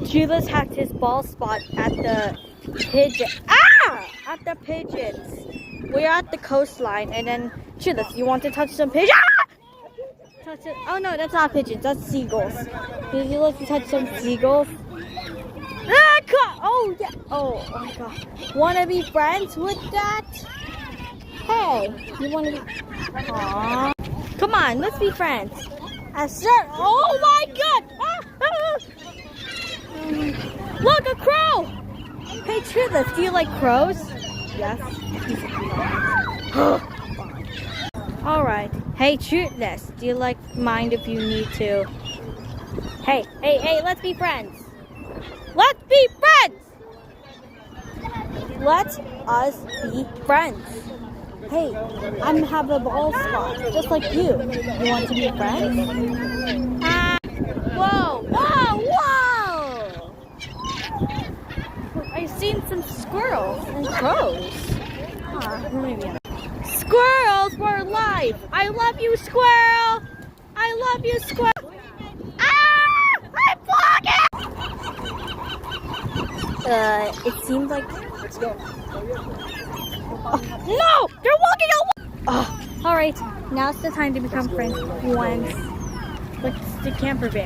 Truthless hacked his ball spot at the pigeon. Ah! At the pigeons. We're at the coastline, and then Truthless, you want to touch some pigeons? Ah! Touch it. Oh no, that's not pigeons. That's seagulls. Did you like to touch some seagulls? Ah! Oh yeah. Oh my god. Wanna be friends with that? Hey, you wanna be? Aww. Come on, let's be friends. Oh my god! Ah, ah. Look, a crow! Hey, Truthless, do you like crows? Yes. Alright. Hey, Truthless, do you mind if you need to? Hey, let's be friends. Let's be friends! Let us be friends. Hey, I have a ball spot, just like you. You want to be friends? Whoa! I've seen some squirrels and crows. Squirrels, we're alive! I love you, squirrel! I love you, squirrel! Ah! I'm vlogging! It seems like... Let's go. No! They're walking out! Alright, now's the time to become friends once. What's the camper van?